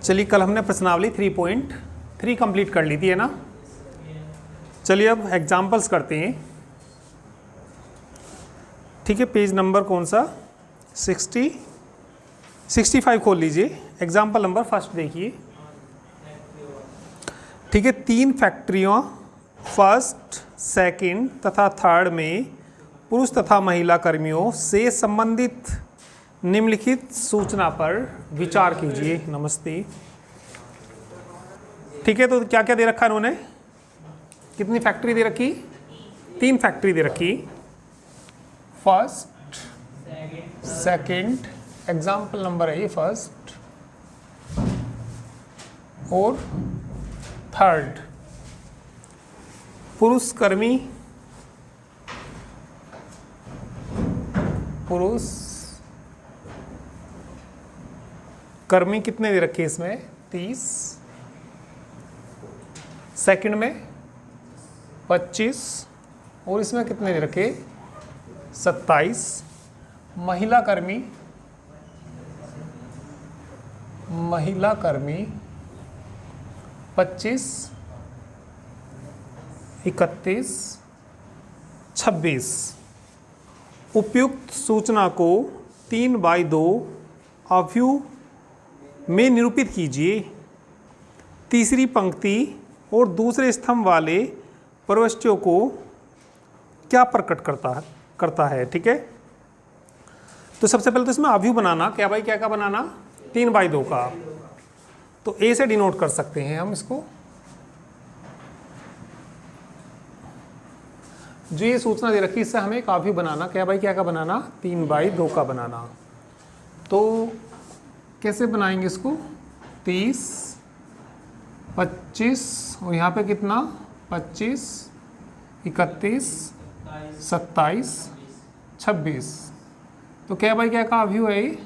चलिए, कल हमने प्रश्नावली 3.3 कंप्लीट कर ली थी, है ना। चलिए अब एग्जाम्पल्स करते हैं। ठीक है, पेज नंबर कौन सा, 65 खोल लीजिए। एग्जाम्पल नंबर फर्स्ट देखिए। ठीक है, 3 फैक्ट्रियों फर्स्ट, सेकंड तथा थर्ड में पुरुष तथा महिला कर्मियों से संबंधित निम्नलिखित सूचना पर विचार कीजिए। नमस्ते। ठीक है, तो क्या क्या दे रखा है इन्होंने, कितनी फैक्ट्री दे रखी, 3 फैक्ट्री दे रखी। फर्स्ट, सेकंड, एग्जाम्पल नंबर है ये फर्स्ट, और थर्ड। पुरुष कर्मी, पुरुष कर्मी कितने दे रखे इसमें, 30। सेकंड में 25, और इसमें कितने दे रखे, 27। महिला कर्मी 25, 31, 26। उपयुक्त सूचना को 3/2 अवयव में निरूपित कीजिए। तीसरी पंक्ति और दूसरे स्तंभ वाले प्रविष्टियों को क्या प्रकट करता है। ठीक है, तो सबसे पहले तो इसमें अवयव बनाना, क्या भाई, क्या बनाना, 3/2 का। तो ए से डिनोट कर सकते हैं हम इसको। जो ये सूचना दे रखी, इससे हमें एक अवयव बनाना, क्या भाई, क्या बनाना, 3/2 का बनाना। तो कैसे बनाएंगे इसको, 30, 25, और यहाँ पे कितना, 25, 31, 27, 26। तो क्या भाई, क्या का अवयव है ये,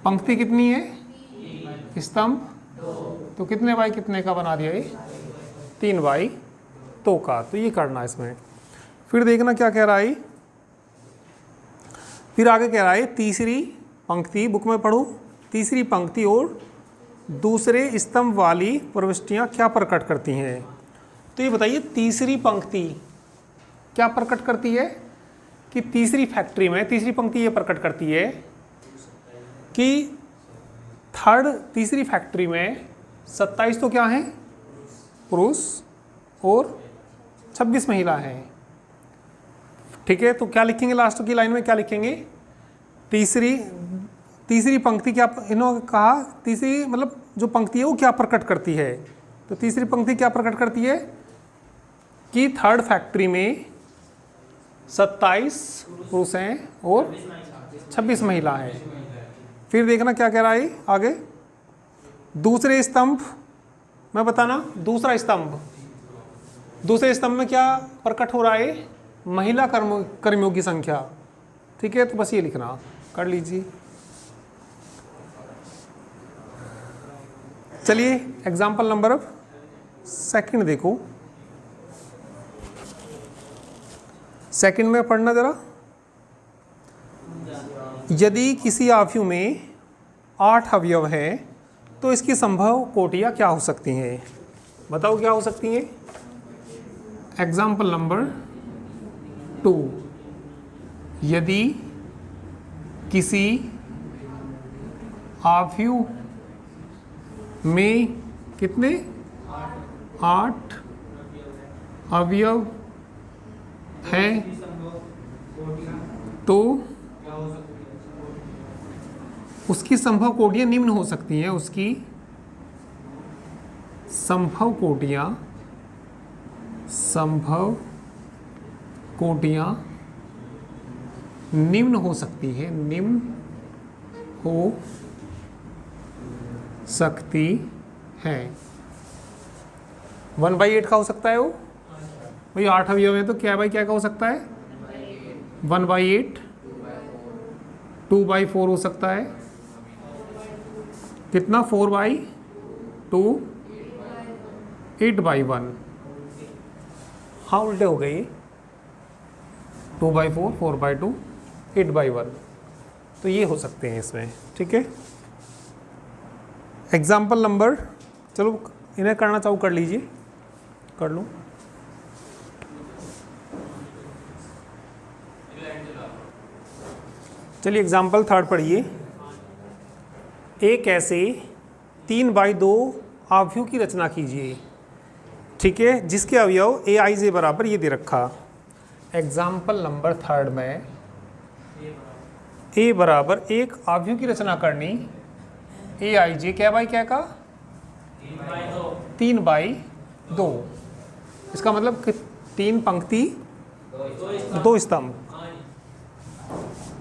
पंक्ति कितनी है, स्तंभ, तो कितने बाई कितने का बना दिया ये, 3/2 का। तो ये करना है इसमें। फिर देखना क्या कह रहा है, फिर आगे कह रहा है तीसरी पंक्ति, बुक में पढ़ो। तीसरी पंक्ति और दूसरे स्तंभ वाली प्रविष्टियां क्या प्रकट करती हैं। तो ये बताइए, तीसरी पंक्ति क्या प्रकट करती है, कि तीसरी फैक्ट्री में, तीसरी पंक्ति ये प्रकट करती है कि तीसरी फैक्ट्री में 27 तो क्या हैं, पुरुष, और 26 महिला हैं। ठीक है, तो क्या लिखेंगे लास्ट की लाइन में, क्या लिखेंगे, तीसरी पंक्ति क्या, इन्होंने कहा तीसरी मतलब जो पंक्ति है वो क्या प्रकट करती है। तो तीसरी पंक्ति क्या प्रकट करती है कि थर्ड फैक्ट्री में 27 पुरुष हैं और 26 महिला हैं। फिर देखना क्या कह रहा है आगे, दूसरे स्तंभ में बताना, दूसरे स्तंभ में क्या प्रकट हो रहा है, महिला कर्मियों की संख्या। ठीक है, तो बस ये लिखना, कर लीजिए। चलिए एग्जाम्पल नंबर अब सेकंड देखो। सेकंड में पढ़ना जरा, यदि किसी अवयव में 8 अवयव है तो इसकी संभव कोटियां क्या हो सकती हैं, बताओ क्या हो सकती हैं। एग्जाम्पल नंबर 2, यदि किसी अवयव में कितने, 8 अवयव हैं तो उसकी संभव कोटियां निम्न हो सकती हैं। उसकी संभव कोटियां निम्न हो सकती है, निम्न हो सकती है। 1/8 का हो सकता है वो भाई, 8 अवयव है तो क्या भाई, क्या का हो सकता है, 1/8, 2/4 हो सकता है, कितना, 4/2, 8/1। हाँ उल्टे हो गए, 2/4, 4/2, 8/1। तो ये हो सकते हैं इसमें। ठीक है, एग्जाम्पल नंबर, चलो इन्हें करना चाहो कर लीजिए, कर लो। चलिए एग्जाम्पल थर्ड पढ़िए। एक ऐसे 3/2 अवयव की रचना कीजिए, ठीक है, जिसके अवयव ए आई जे बराबर ये दे रखा। एग्जाम्पल नंबर थर्ड में ए बराबर एक अवयव की रचना करनी, ए आई जे क्या बाई क्या का 3/2, इसका मतलब कि 3 पंक्ति 2 स्तंभ।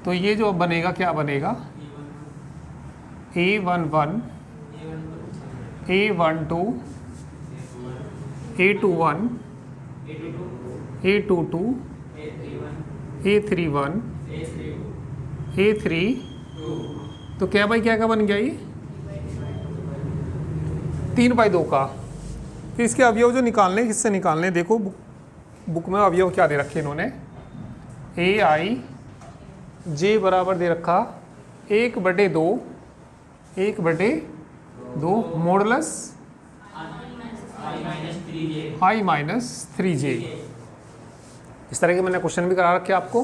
तो ये जो बनेगा क्या बनेगा, A11 A12 A21 A22 A31 A3, तो क्या बाई क्या का बन गया ये 3/2 का। फिर इसके अवयव जो निकालने, किससे निकालने, देखो बुक में अवयव क्या दे रखे इन्होंने, ए आई जे बराबर दे रखा 1/2 मॉडुलस I माइनस 3j। इस तरह के मैंने क्वेश्चन भी करा रखे आपको।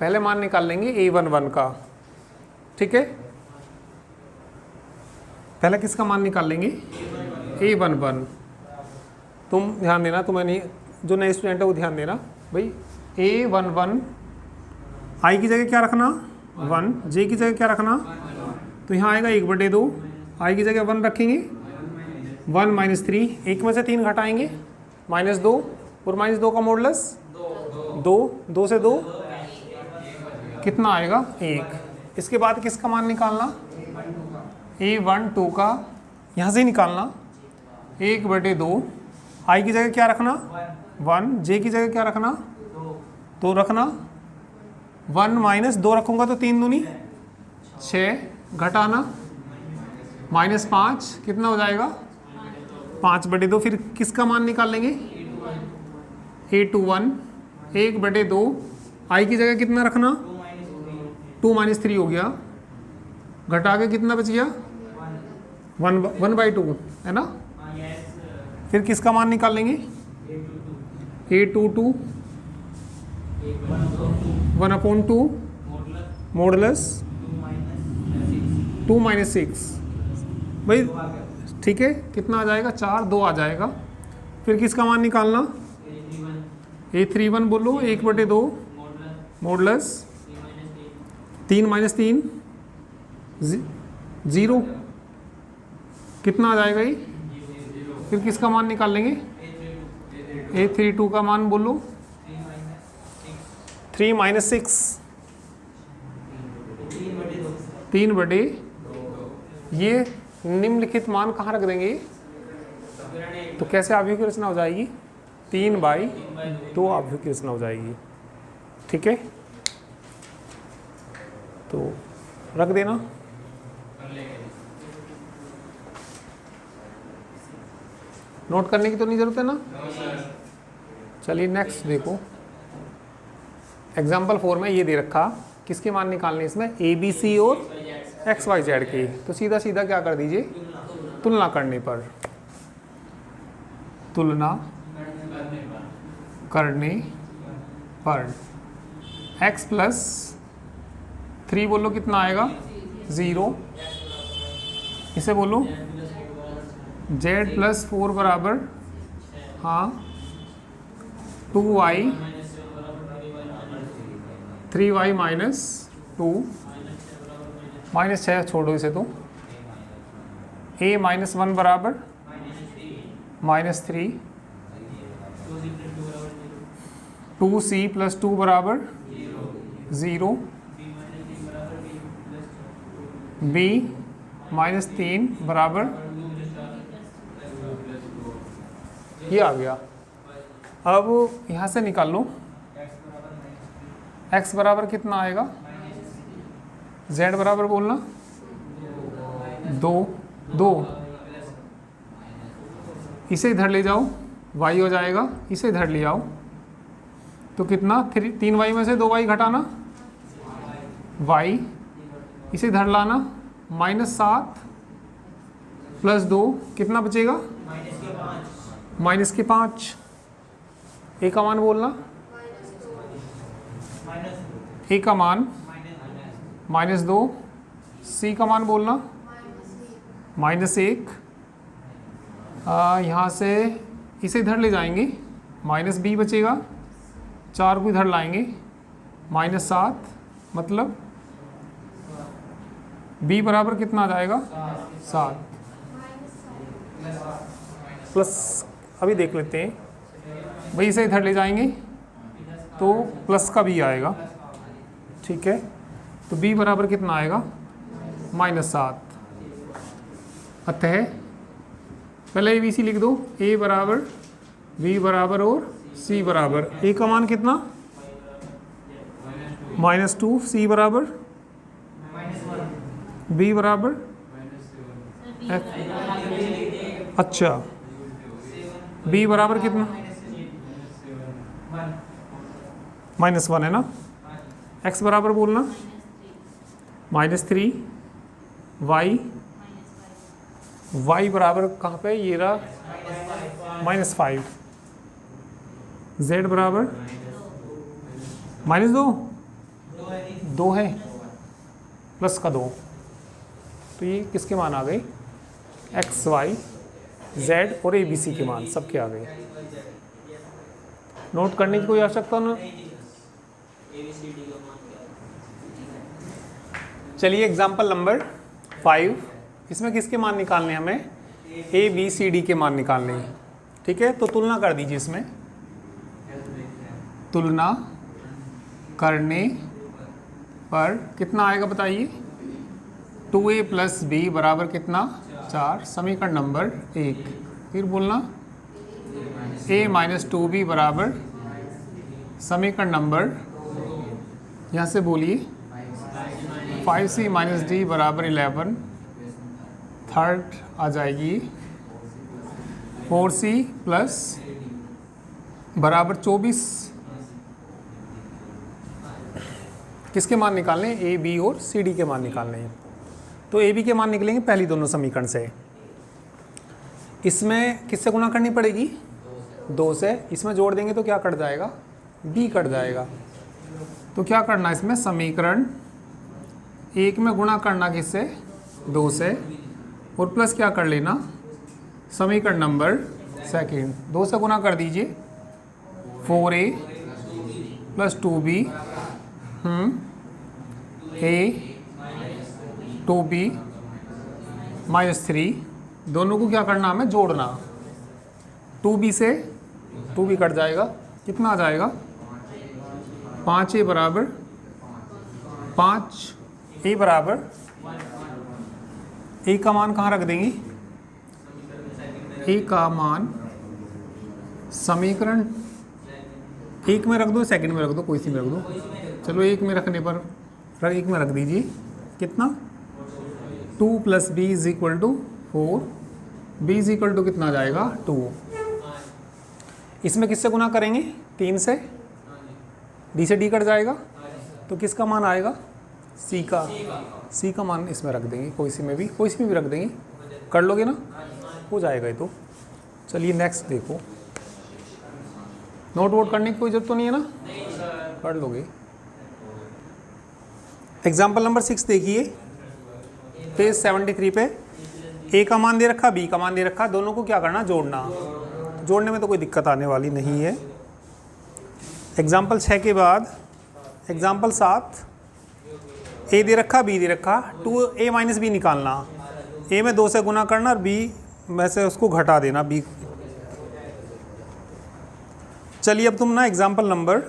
पहले मान निकाल लेंगे A11 का, ठीक है, पहले किसका मान निकाल लेंगे A11। तुम ध्यान देना, तुम्हें नहीं, जो नए स्टूडेंट है वो ध्यान देना भाई। A11 आई की जगह क्या रखना 1, जे की जगह क्या रखना, तो यहाँ आएगा 1/2, आई की जगह 1 रखेंगे, 1 माइनस 3, एक में से 3 घटाएंगे -2, और -2 का मॉडुलस 2, 2 से 2 कितना आएगा 1। इसके बाद किसका मान निकालना, A12 का यहाँ से ही निकालना, 1/2, आई की जगह क्या रखना 1, जे की जगह क्या रखना 2 रखना, 1 माइनस 2 रखूँगा तो 3 दूनी 6, घटाना -5 कितना हो जाएगा 5/2। फिर किसका मान निकाल लेंगे A21 1/2, आई की जगह कितना रखना 2 माइनस 3 हो गया, घटा के कितना बच गया 1/2 है ना। फिर किसका मान निकाल लेंगे A22 1/2 मॉडुलस 2 माइनस 6 भाई, ठीक है, कितना आ जाएगा 4, 2 आ जाएगा। फिर किसका मान निकालना A31 बोलो 1/2 मॉडुलस 3 माइनस 3 0, कितना आ जाएगा ये। फिर किसका मान निकाल लेंगे A32 का मान बोलो 3 माइनस 6 3/2। ये निम्नलिखित मान कहाँ रख देंगे, तो कैसे अवयव की रचना हो जाएगी 3/2 अवयव की रचना हो जाएगी, ठीक है। तो रख देना। नोट करने की तो नहीं जरूरत है ना। चलिए नेक्स्ट देखो, एग्जाम्पल 4 में ये दे रखा, किसके मान निकालने इसमें ABC और XYZ के। तो सीधा सीधा क्या कर दीजिए, तुलना करने पर, तुलना करने पर x प्लस 3 बोलो कितना आएगा 0, इसे बोलो z प्लस 4 बराबर हाँ 2y 3y माइनस 2 -6 छोड़ो इसे, तो a -1 बराबर -3 2c प्लस 2 बराबर 0 b -3 बराबर, ये आ गया। अब यहाँ से निकाल लो x बराबर कितना आएगा, z बराबर बोलना 2, इसे इधर ले जाओ y हो जाएगा, इसे इधर ले आओ तो कितना 3y में से 2y घटाना y, इसे इधर लाना -7 प्लस 2 कितना बचेगा? -5। ए का मान बोलना, ए का मान -2, सी का मान बोलना -1। यहाँ से इसे इधर ले जाएंगे, -b बचेगा, 4 को इधर लाएंगे, -7, मतलब b बराबर कितना आ जाएगा? 7 प्लस, अभी देख लेते हैं भाई, इसे इधर ले जाएंगे तो प्लस का b आएगा, ठीक है। तो b बराबर कितना आएगा? -7। अतः पहले ABC लिख दो, a बराबर, b बराबर और c बराबर। a का मान कितना? -2, c बराबर, b बराबर, अच्छा b बराबर कितना? -1 है ना। x बराबर बोलना -3, y बराबर कहाँ पे? ये रहा -5, z बराबर -2 है, प्लस का 2। तो ये किसके मान आ गए? x, y, z और ABC के मान सबके आ गए। नोट करने की कोई आवश्यकता ना। चलिए एग्जाम्पल नंबर 5, इसमें किसके मान निकालने हैं हमें? A, B, C, D के मान निकालने हैं, ठीक है। तो तुलना कर दीजिए, इसमें तुलना करने पर कितना आएगा बताइए? 2A + B बराबर कितना? 4। समीकरण नंबर 1। फिर बोलना A - 2B बराबर, समीकरण नंबर, यहाँ से बोलिए 5C - D बराबर 11। थर्ड आ जाएगी 4C प्लस बराबर 24। किसके मान निकालने हैं? A, B और C, D के मान निकालने हैं। तो A, B के मान निकलेंगे पहली दोनों समीकरण से। इसमें किससे गुणा करनी पड़ेगी? 2 से। इसमें जोड़ देंगे तो क्या कट जाएगा? B कट जाएगा। तो क्या करना है इसमें? समीकरण 1 में गुणा करना किससे? 2 से, और प्लस क्या कर लेना? समीकरण नंबर 2 2 से गुणा कर दीजिए, 4A + 2B A 2B -3, दोनों को क्या करना हमें? जोड़ना। 2B से 2B कट जाएगा, कितना आ जाएगा? 5A बराबर 5। A बराबर, A का मान कहाँ रख देंगे? A का मान समीकरण 1 में रख दो, सेकंड में रख दो, कोई सी में रख दो। चलो 1 में रखने पर 1 में रख दीजिए, कितना? 2 + B = 4। B = कितना आ जाएगा? 2। इसमें किससे गुना करेंगे? 3 से। D से D कट जाएगा, तो किसका मान आएगा? C का। C का मान इसमें रख देंगे, कोई सी में भी रख देंगे। कर लोगे ना? हो जाएगा ये तो। चलिए नेक्स्ट देखो। नोट वोट करने की कोई जरूरत तो नहीं है ना? कर लोगे। एग्जाम्पल नंबर 6 देखिए, पेज 73 पे। A का मान दे रखा, B का मान दे रखा, दोनों को क्या करना? जोड़ना। जोड़ने में तो कोई दिक्कत आने वाली नहीं है। एग्जाम्पल 6 के बाद एग्जाम्पल 7, A दे रखा, B दे रखा, 2A - B निकालना। A में 2 से गुना करना और B में से उसको घटा देना, B। चलिए अब तुम ना एग्जाम्पल नंबर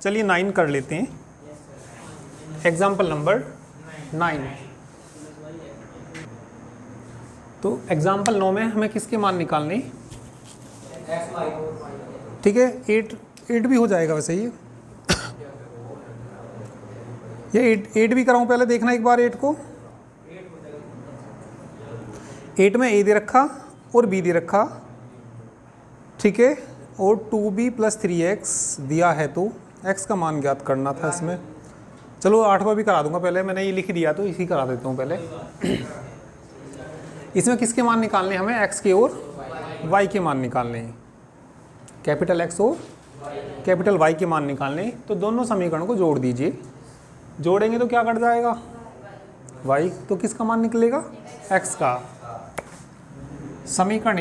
9 कर लेते हैं। Example number 9। तो एग्जाम्पल 9 में हमें किसके मान निकालने? ठीक है, 8 भी हो जाएगा वैसे ही। ये 8 भी कराऊं? पहले देखना एक बार 8 को। 8 में A दे रखा और B दे रखा, ठीक है, और 2B + 3x दिया है, तो x का मान ज्ञात करना था इसमें। चलो 8वां भी करा दूंगा, पहले मैंने ये लिख दिया तो इसी करा देता हूँ पहले। इसमें किसके मान निकालने हैं हमें? एक्स के और वाई के मान निकालने हैं। कैपिटल एक्स और कैपिटल वाई के मान निकालने हैं। तो दोनों समीकरण को जोड़ दीजिए। जोड़ेंगे तो क्या कट जाएगा? वाई। तो किसका मान निकलेगा? एक्स का। समीकरण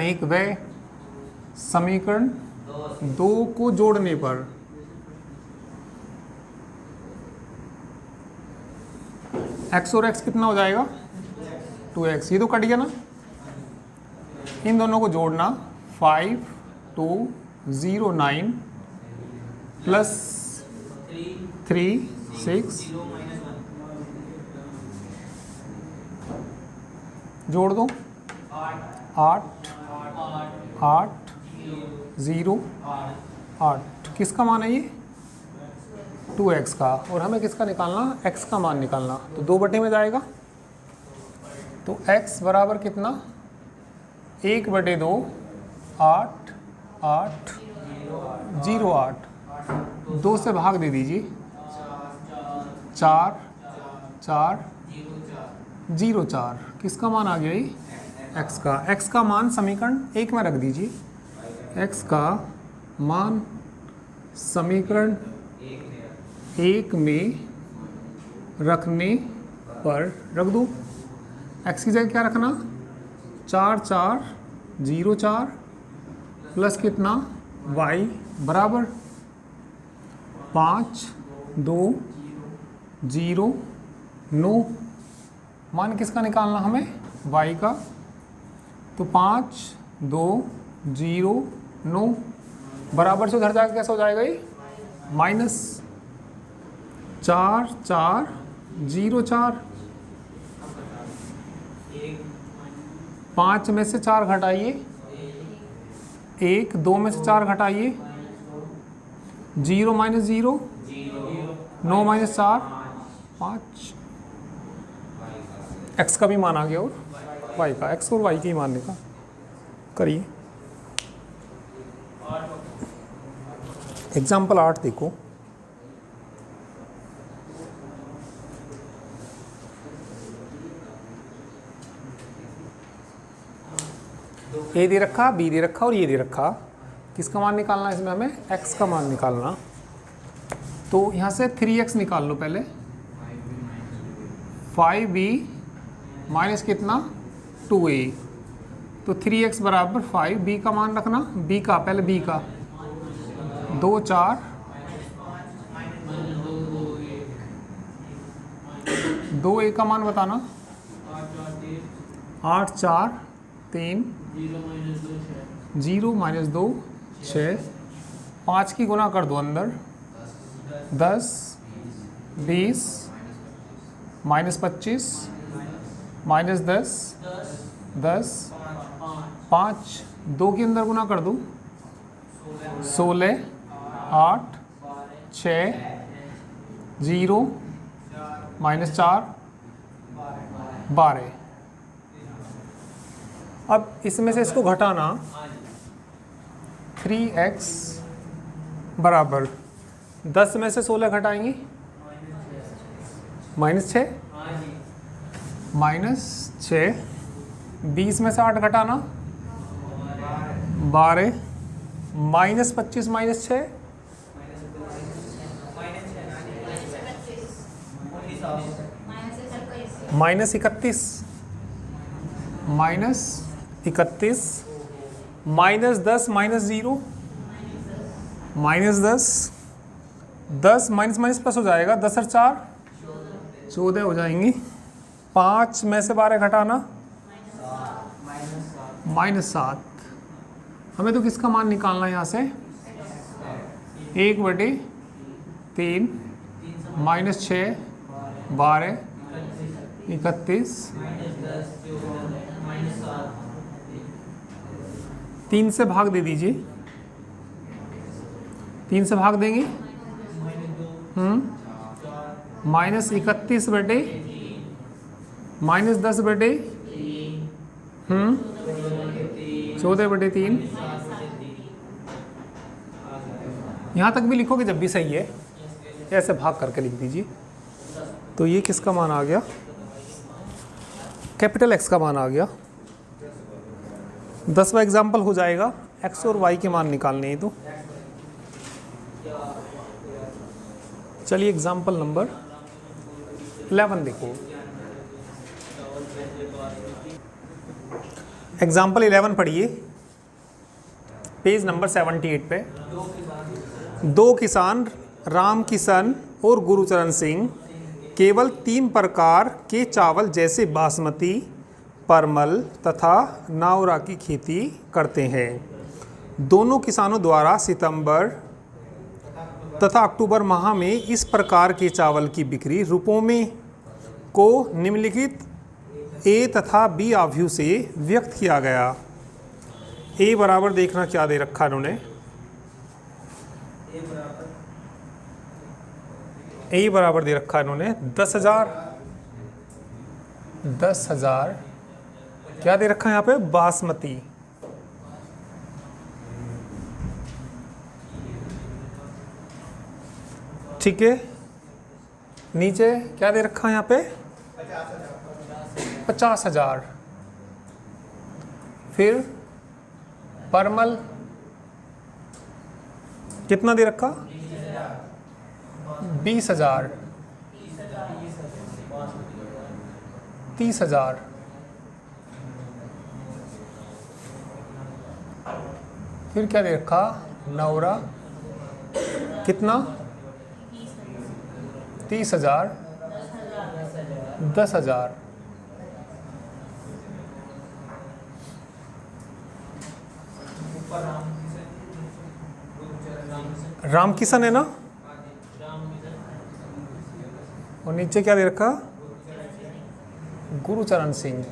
एक व समीकरण 2 को जोड़ने पर एक्स और एक्स कितना हो जाएगा? 2x। ये तो कट गया ना। इन दोनों को जोड़ना 5209 प्लस 36 जोड़ दो 8 0 8। किसका मान है ये? 2x का। और हमें किसका निकालना? x का मान निकालना। तो 2 बटे में जाएगा। तो x बराबर कितना? 1/2 8 8 0 8। 2 से भाग दे दीजिए। 4 4 0 4। किसका मान आ गया ये? x का। x का मान समीकरण 1 में रख दीजिए। x का मान समीकरण 1 में रखने पर रख दो। x की जगह क्या रखना? 4 4 0 4 प्लस कितना? y बराबर 5 2 0 9। मान किसका निकालना हमें? y का। तो 5 2 0 9 बराबर से उधर जाकर कैसा हो जाएगा ये? माइनस 4 4 0 4। 5 में से 4 घटाइए 1, 2 में से 4 घटाइए 0 माइनस 0 9 माइनस 4 5। x का भी मान आ गया और y का। x और y के ही मानने का करिए। एग्जाम्पल 8 देखो। ए दे रखा, बी दे रखा और ये दे रखा। किसका मान निकालना है इसमें हमें? x का मान निकालना। तो यहाँ से 3x निकाल लो पहले। 5b माइनस कितना? 2a। तो 3x बराबर 5। b का मान रखना। b का पहले b का 2 4 2a का मान बताना। 8 4 3 0 माइनस 2 6। 5 की गुना कर दो अंदर 10 20 माइनस 25 माइनस 10 10 5 2 के अंदर गुना कर दो 16 8 6 0 माइनस 4 12। अब इसमें से इसको घटाना। 3x बराबर 10 में से 16 घटाएंगे -6 -6। 20 में से 8 घटाना 12 -25 -6 -31 -31 -10 -0 -10 10 माइनस माइनस प्लस हो जाएगा। 10 और 4 14 हो जाएंगी। 5 में से 12 घटाना -7। हमें तो किसका मान निकालना है यहाँ से? 1/3 -6 12 31 3 से भाग दे दीजिए। 3 से भाग देंगे -31 बटे -10 बटे 14/3। यहाँ तक भी लिखोगे जब भी सही है। ऐसे भाग करके लिख दीजिए। तो ये किसका मान आ गया, कैपिटल एक्स का मान आ गया। 10वां एग्जाम्पल हो जाएगा, एक्स और वाई के मान निकालने हैं। तो चलिए एग्जाम्पल नंबर 11 देखो। एग्जाम्पल 11 पढ़िए, पेज नंबर 78 पे। दो किसान राम किशन और गुरुचरण सिंह केवल 3 प्रकार के चावल जैसे बासमती, परमल तथा नावरा की खेती करते हैं। दोनों किसानों द्वारा सितंबर तथा अक्टूबर माह में इस प्रकार के चावल की बिक्री रुपयों में को निम्नलिखित ए तथा बी आव्यूह से व्यक्त किया गया। ए बराबर देखना क्या दे रखा इन्होंने, ए बराबर दे रखा इन्होंने 10,000 क्या दे रखा है यहाँ पे, बासमती। ठीक है, नीचे क्या दे रखा है यहाँ पे, 50,000। फिर परमल कितना दे रखा, 20,000, 30,000। फिर क्या दे रखा, नवरा कितना, 30,000, 10,000। राम किशन है ना, और नीचे क्या दे रखा, गुरुचरण सिंह।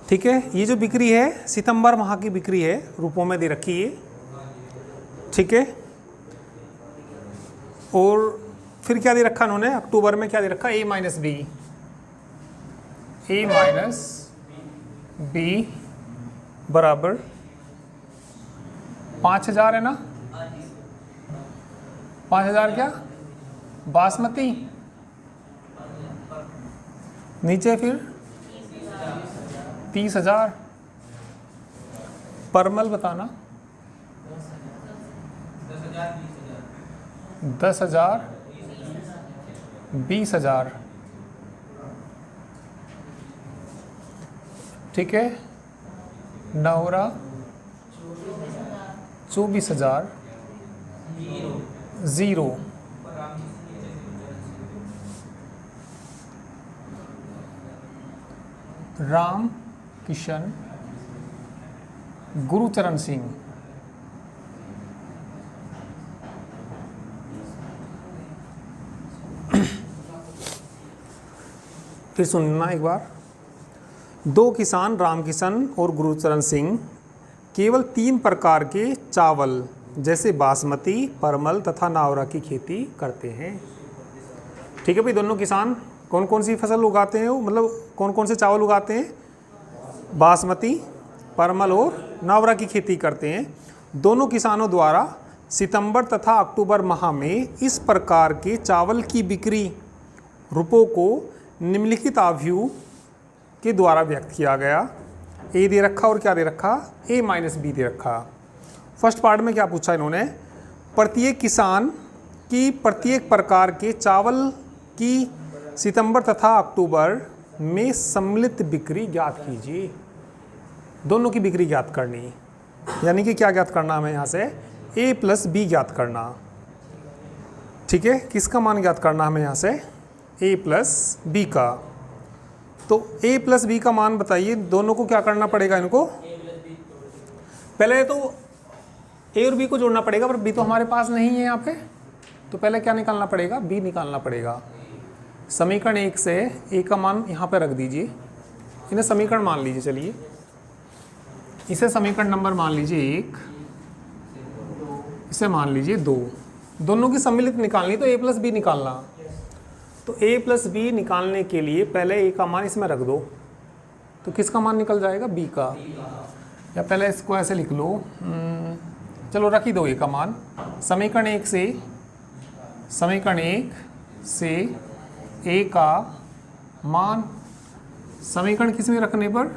ठीक है, ये जो बिक्री है सितंबर माह की बिक्री है, रुपयों में दे रखी है। ठीक है, और फिर क्या दे रखा उन्होंने, अक्टूबर में क्या दे रखा, ए माइनस बी बराबर 5,000 है ना, 5,000 क्या, बासमती। नीचे फिर 30,000, परमल बताना 10,000, 20,000। ठीक है, नवरा 24,000, 0। राम किशन गुरुचरण सिंह फिर सुनना एक बार। दो किसान रामकिशन और गुरुचरण सिंह केवल 3 प्रकार के चावल जैसे बासमती, परमल तथा नावरा की खेती करते हैं। ठीक है भाई, दोनों किसान कौन कौन सी फसल उगाते हैं, वो मतलब कौन कौन से चावल उगाते हैं, बासमती, परमल और नावरा की खेती करते हैं। दोनों किसानों द्वारा सितंबर तथा अक्टूबर माह में इस प्रकार के चावल की बिक्री रुपयों को निम्नलिखित आव्यूह के द्वारा व्यक्त किया गया। ए दे रखा और क्या दे रखा, ए माइनस बी दे रखा। फर्स्ट पार्ट में क्या पूछा इन्होंने, प्रत्येक किसान की प्रत्येक प्रकार के चावल की सितंबर तथा अक्टूबर में सम्मिलित बिक्री ज्ञात कीजिए। दोनों की बिक्री ज्ञात करनी, यानी कि क्या ज्ञात करना हमें यहाँ से, ए प्लस बी ज्ञात करना। ठीक है, किसका मान ज्ञात करना हमें यहाँ से, ए प्लस बी का। तो a प्लस बी का मान बताइए, दोनों को क्या करना पड़ेगा, इनको पहले तो a और b को जोड़ना पड़ेगा, पर b तो हमारे पास नहीं है यहाँ पे, तो पहले क्या निकालना पड़ेगा, b निकालना पड़ेगा। समीकरण 1 से a का मान यहाँ पे रख दीजिए, इन्हें समीकरण मान लीजिए। चलिए इसे समीकरण नंबर मान लीजिए 1, इसे मान लीजिए 2। दोनों की सम्मिलित निकालनी तो a प्लस बी निकालना। तो a प्लस बी निकालने के लिए पहले a का मान इसमें रख दो, तो किसका मान निकल जाएगा, b का। या पहले इसको ऐसे लिख लो, चलो रख ही दो ए का मान। समीकरण एक से ए का मान समीकरण किस में रखने पर,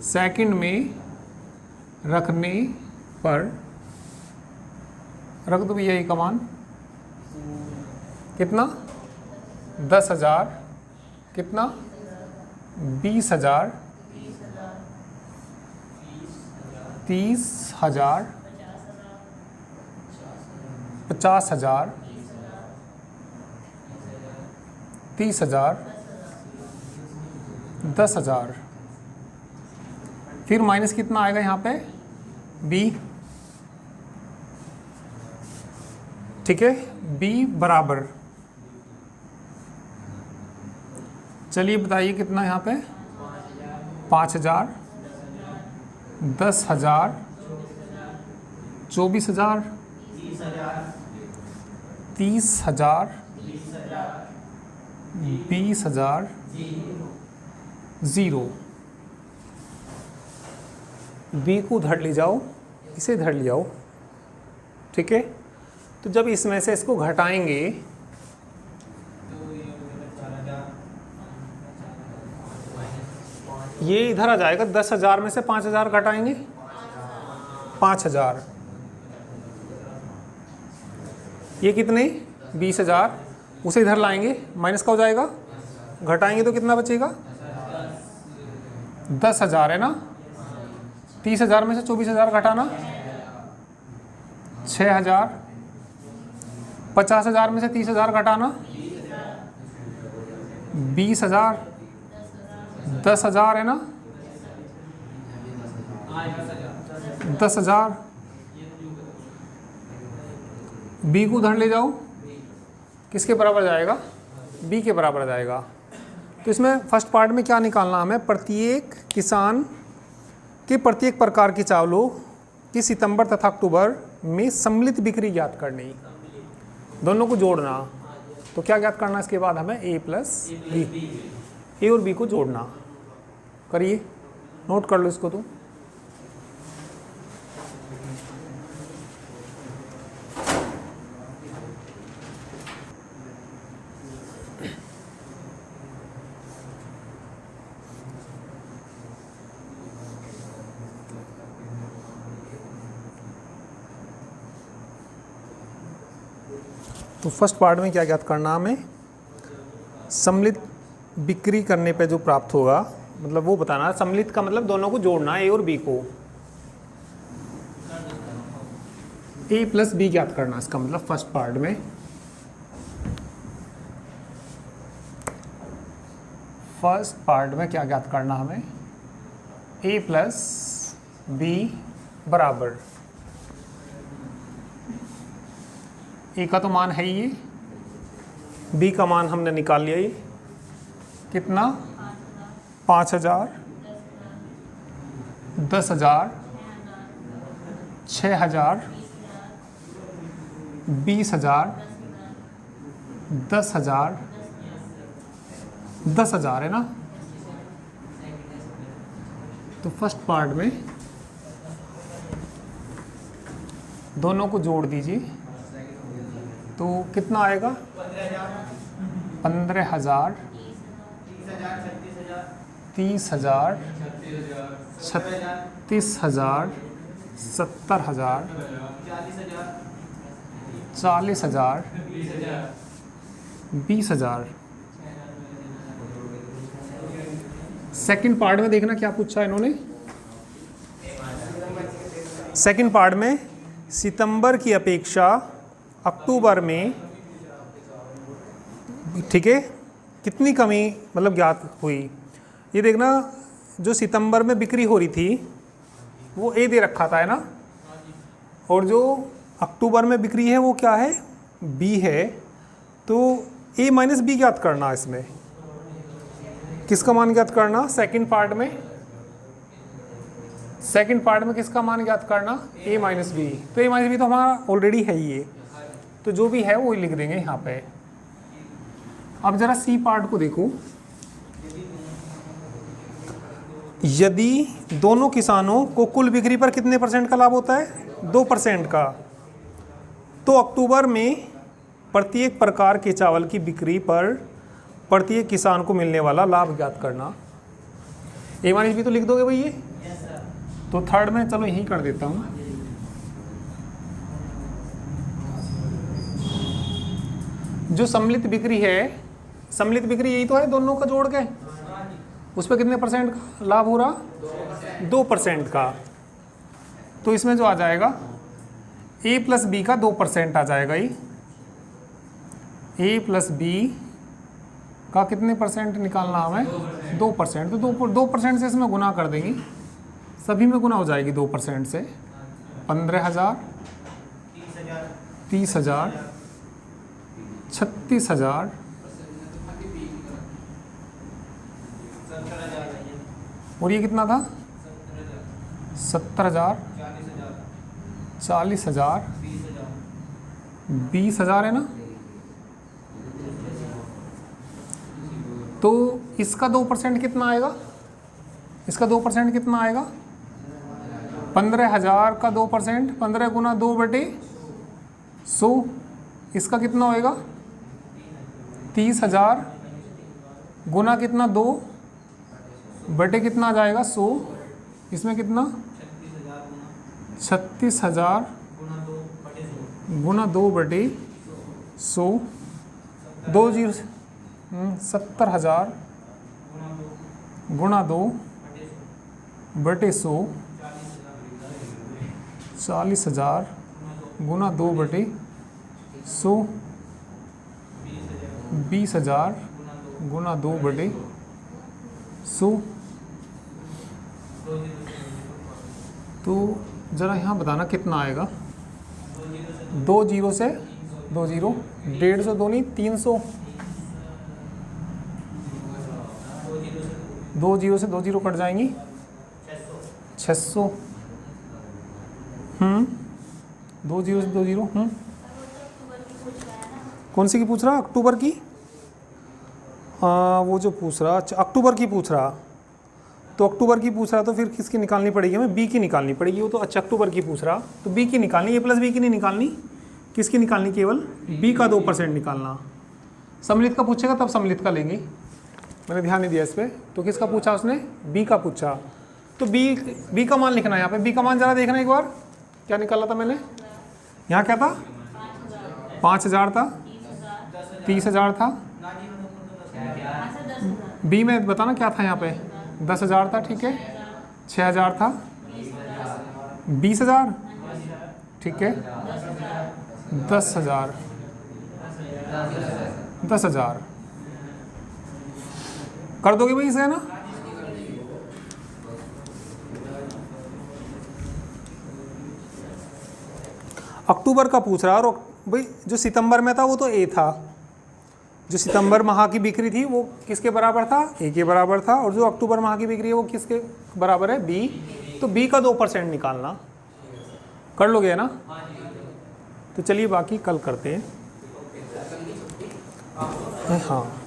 सेकंड में रखने पर रख दो भैया ए का मान कितना 10,000, कितना 20,000, 30,000, 50,000, 30,000, 10,000। फिर माइनस कितना आएगा यहाँ पे बी, ठीक है, बी बराबर, चलिए बताइए कितना यहाँ पे 5,000, 10,000, 24,000, 30,000, 20,000, 0। बी को उधर ले जाओ, इसे इधर ले जाओ, ठीक है। तो जब इसमें से इसको घटाएंगे ये इधर आ जाएगा, 10,000 में से 5,000 घटाएंगे 5,000, ये कितने 20,000, उसे इधर लाएंगे माइनस का हो जाएगा, घटाएंगे तो कितना बचेगा 10,000 है ना। 30,000 में से 24,000 घटाना 6,000, 50,000 में से 30,000 घटाना 20,000, 10,000 है ना, 10,000। बी को उधर ले जाओ, किसके बराबर जाएगा बी के बराबर जाएगा। तो इसमें फर्स्ट पार्ट में क्या निकालना हमें, प्रत्येक किसान के प्रत्येक प्रकार के चावलों की सितंबर तथा अक्टूबर में सम्मिलित बिक्री ज्ञात करनी, दोनों को जोड़ना। तो क्या ज्ञात करना, इसके बाद हमें ए प्लस बी, ए और बी को जोड़ना। करिए, नोट कर लो इसको तो। तो फर्स्ट पार्ट में क्या ज्ञात करना हमें, सम्मिलित बिक्री करने पे जो प्राप्त होगा, मतलब वो बताना। सम्मिलित का मतलब दोनों को जोड़ना, ए और बी को, ए प्लस बी ज्ञात करना, इसका मतलब फर्स्ट पार्ट में। फर्स्ट पार्ट में क्या ज्ञात करना हमें, ए प्लस बी बराबर, ए का तो मान है ये, बी का मान हमने निकाल लिया, ये कितना 5,000, 10,000, 6,000, 20,000, 10,000, 10,000 है ना। तो फर्स्ट पार्ट में दोनों को जोड़ दीजिए, तो कितना आएगा 15,000, 30,000, 36,000, 70,000, 40,000, 20,000। सेकंड पार्ट में देखना क्या पूछा इन्होंने। सेकंड पार्ट में सितंबर की अपेक्षा अक्टूबर में, ठीक है, कितनी कमी मतलब ज्ञात हुई। ये देखना, जो सितंबर में बिक्री हो रही थी वो ए दे रखा था, है ना, और जो अक्टूबर में बिक्री है वो क्या है, बी है। तो ए माइनस बी ज्ञात करना, इसमें किसका मान ज्ञात करना, सेकंड पार्ट में। सेकंड पार्ट में किसका मान ज्ञात करना, ए माइनस बी। तो ए माइनस बी तो हमारा ऑलरेडी है ये, तो जो भी है वो लिख देंगे यहाँ पे। अब जरा सी पार्ट को देखो। यदि दोनों किसानों को कुल बिक्री पर कितने % का लाभ होता है? 2% का। तो अक्टूबर में प्रत्येक प्रकार के चावल की बिक्री पर प्रत्येक किसान को मिलने वाला लाभ ज्ञात करना। ए माइनस बी तो लिख दोगे भाई ये? तो थर्ड में चलो यही कर देता हूँ। जो सम्मिलित बिक्री है, सम्मिलित बिक्री यही तो है दोनों का जोड़ के, उस पर कितने % का लाभ हो रहा? 2% का। तो इसमें जो आ जाएगा a प्लस बी का 2% आ जाएगा। ये a प्लस बी का कितने % निकालना हमें? 2%। तो 2% से इसमें गुना कर देंगे, सभी में गुना हो जाएगी 2% से। 15,000, 30,000, 36,000, और ये कितना था? 70,000, 40,000, 20,000 है ना। तो इसका 2% कितना आएगा? इसका 2% कितना आएगा? 15,000 का 2%, 15 गुना 2/100। इसका कितना होएगा? 30,000 गुना कितना 2 बटे कितना आ जाएगा? 100। इसमें कितना? 36,000 गुना 2/100। 2 0 70,000 गुना 2/100। 40,000 गुना 2/100। 20,000 गुना 2/100। तो ज़रा यहाँ बताना कितना आएगा? 2 0 से 2 0, 150 2 नहीं 300। 2 0 से 2 0 कट जाएंगी, 600। 2 0 से 2 0। कौन सी की पूछ रहा? अक्टूबर की? वो जो पूछ रहा, अच्छा अक्टूबर की पूछ रहा। तो अक्टूबर की पूछ रहा तो फिर किसकी निकालनी पड़ेगी हमें? बी की निकालनी पड़ेगी। वो तो अच्छा अक्टूबर की पूछ रहा तो बी की निकालनी, ए प्लस बी की नहीं निकालनी। किसकी निकालनी? केवल बी का 2% निकालना। सम्मिलित का पूछेगा तब सम्मिलित का लेंगे, मैंने ध्यान नहीं दिया इस पर। तो किसका पूछा उसने? बी का पूछा। तो बी का मान लिखना है यहाँ पे। बी का मान ज़रा देखना एक बार, क्या निकाला था मैंने? यहाँ क्या था? 5,000 था, 30,000 था। बी में बताना क्या था यहाँ पे? 10,000 था, ठीक है। 6,000 था, 20,000, ठीक है। 10,000, 10,000 कर दोगे भाई इसे, है ना? अक्टूबर का पूछ रहा, और भाई जो सितंबर में था वो तो ए था। जो सितंबर माह की बिक्री थी वो किसके बराबर था? ए के बराबर था। और जो अक्टूबर माह की बिक्री है वो किसके बराबर है? बी। तो बी का 2% निकालना। कर लोगे ना? तो चलिए बाकी कल करते हैं। हाँ।